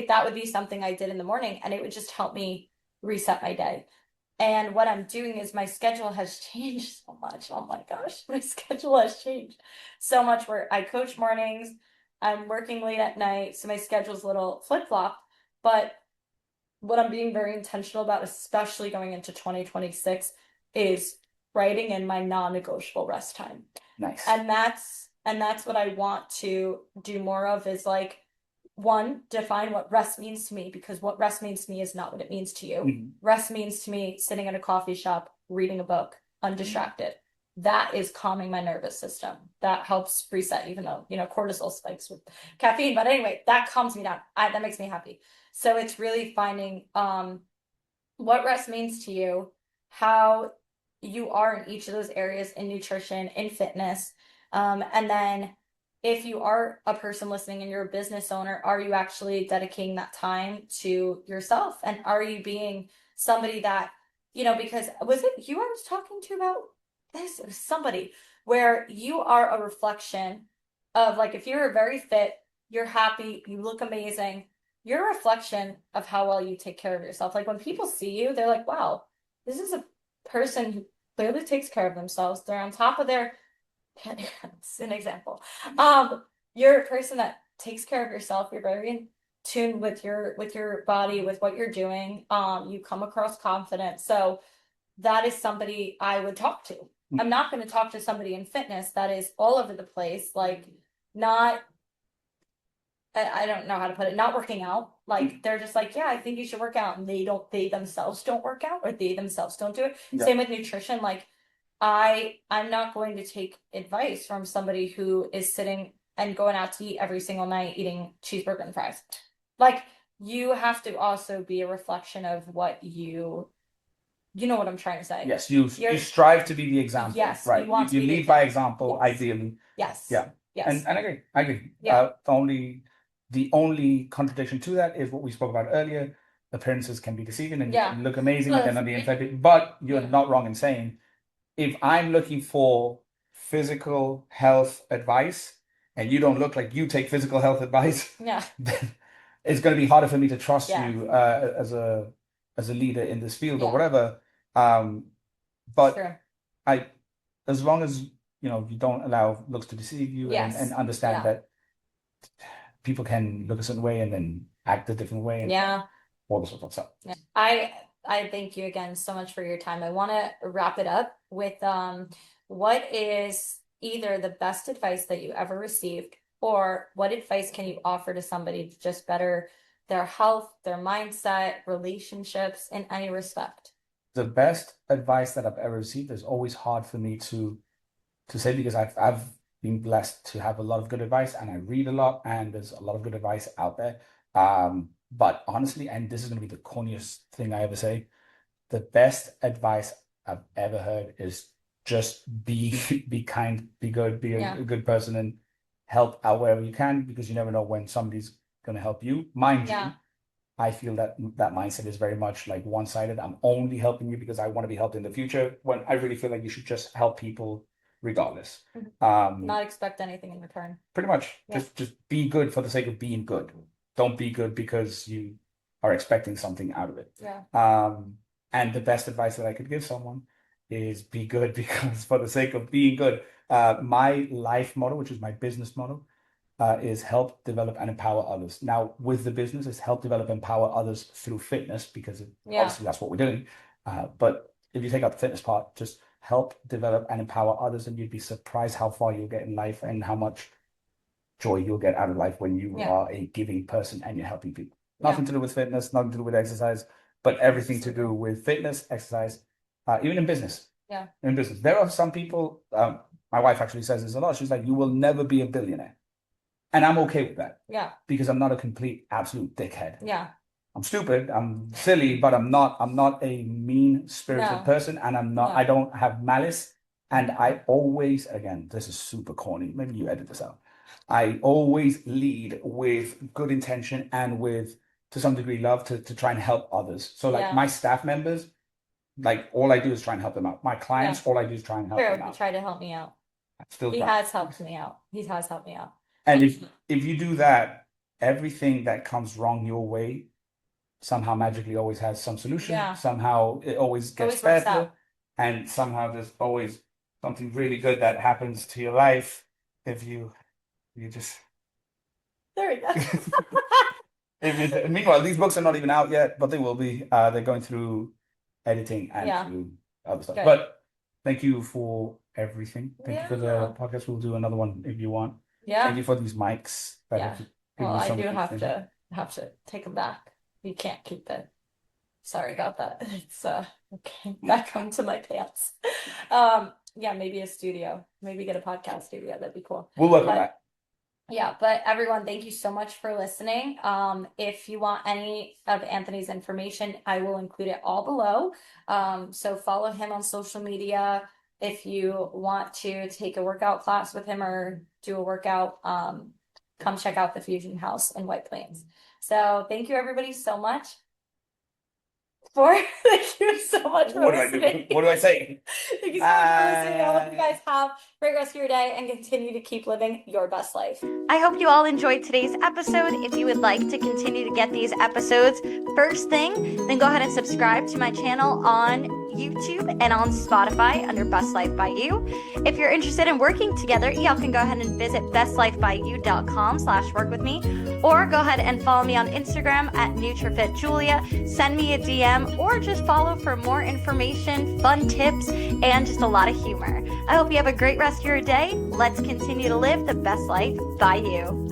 that would be something I did in the morning, and it would just help me reset my day. And what I'm doing is my schedule has changed so much. Oh my gosh, my schedule has changed so much where I coach mornings, I'm working late at night, so my schedule's a little flip-flop. But what I'm being very intentional about, especially going into 2026, is writing in my non-negotiable rest time. Nice. And that's what I want to do more of is like one, define what rest means to me, because what rest means to me is not what it means to you. Mm-hmm. Rest means to me sitting in a coffee shop, reading a book, undistracted. That is calming my nervous system. That helps reset, even though, cortisol spikes with caffeine. But anyway, that calms me down. That makes me happy. So it's really finding what rest means to you, how you are in each of those areas in nutrition, in fitness. And then if you are a person listening and you're a business owner, are you actually dedicating that time to yourself? And are you being somebody that, because was it you I was talking to about this? It was somebody where you are a reflection of, like, if you're very fit, you're happy, you look amazing, you're a reflection of how well you take care of yourself. Like when people see you, they're like, wow, this is a person who clearly takes care of themselves. They're on top of their it's an example. You're a person that takes care of yourself. You're very in tune with your body, with what you're doing. You come across confident. So that is somebody I would talk to. I'm not going to talk to somebody in fitness that is all over the place, like not, I don't know how to put it, not working out. Like they're just like, yeah, I think you should work out, and they themselves don't work out, or they themselves don't do it. Yeah. Same with nutrition. Like I'm not going to take advice from somebody who is sitting and going out to eat every single night, eating cheeseburger and fries. Like you have to also be a reflection of what you know what I'm trying to say. Yes, you strive to be the example. Yes, right. You lead by example, yes. Ideally. Yes. Yeah. Yes. And I agree. Yeah. The only contradiction to that is what we spoke about earlier. Appearances can be deceiving, and you can look amazing, and then on the inside. But you're not wrong in saying, if I'm looking for physical health advice and you don't look like you take physical health advice, then it's going to be harder for me to trust you as a leader in this field or whatever. But as long as you don't allow looks to deceive you, and understand that people can look a certain way and then act a different way, and all this sort of stuff. Yeah. I thank you again so much for your time. I want to wrap it up with what is either the best advice that you ever received, or what advice can you offer to somebody to just better their health, their mindset, relationships in any respect? The best advice that I've ever received is always hard for me to say, because I've been blessed to have a lot of good advice, and I read a lot, and there's a lot of good advice out there. But honestly, and this is going to be the corniest thing I ever say, the best advice I've ever heard is just be kind, be good, be a good person, and help out wherever you can, because you never know when somebody's going to help you. Mind you, I feel that mindset is very much like one-sided. I'm only helping you because I want to be helped in the future, when I really feel like you should just help people regardless. Not expect anything in return. Pretty much. Just be good for the sake of being good. Don't be good because you are expecting something out of it. And the best advice that I could give someone is be good because for the sake of being good. My life motto, which is my business motto, is help, develop, and empower others. Now, with the business, it's help, develop, empower others through fitness, because obviously that's what we're doing. But if you take out the fitness part, just help, develop, and empower others, and you'd be surprised how far you'll get in life and how much joy you'll get out of life when you are a giving person and you're helping people. Nothing to do with fitness, nothing to do with exercise, but everything to do with fitness, exercise, even in business. In business. There are some people, my wife actually says this a lot. She's like, you will never be a billionaire. And I'm okay with that. Because I'm not a complete, absolute dickhead. I'm stupid, I'm silly, but I'm not a mean-spirited person, and I don't have malice. And I always, again, this is super corny. Maybe you edit this out. I always lead with good intention and with, to some degree, love to try and help others. So like Yeah. my staff members, like all I do is try and help them out. My clients, all I do is try and help Sure, them he out. tried to help me out. I still He try. has helped me out. He has helped me out. And if you do that, everything that comes wrong your way somehow magically always has some solution. Yeah. Somehow it always gets Always works better. out. And somehow there's always something really good that happens to your life if you just There we go. meanwhile, these books are not even out yet, but they will be. They're going through editing and Yeah. through other stuff. Good. But thank you for everything. Thank you for the Yeah. podcast. We'll do another one if you want. Yeah. Thank you for these mics. That Yeah. have given Well, me I so do much have information. to take them back. You can't keep it. Sorry about that. It's okay. Back onto my pants. Yeah, maybe a studio. Maybe get a podcast studio. That'd be cool. We'll work on But that. yeah, but everyone, thank you so much for listening. If you want any of Anthony's information, I will include it all below. So follow him on social media. If you want to take a workout class with him or do a workout, come check out the Fusion House in White Plains. So thank you everybody so much thank you so much for What do I listening. do? What do I say? Thank you so much for listening. I hope you guys have a great rest of your day and continue to keep living your best life. I hope you all enjoyed today's episode. If you would like to continue to get these episodes first thing, then go ahead and subscribe to my channel on YouTube and on Spotify under Best Life by You. If you're interested in working together, y'all can go ahead and visit bestlifebyyou.com/work with me, or go ahead and follow me on Instagram at NutriFitJulia. Send me a DM or just follow for more information, fun tips, and just a lot of humor. I hope you have a great rest of your day. Let's continue to live the best life by you.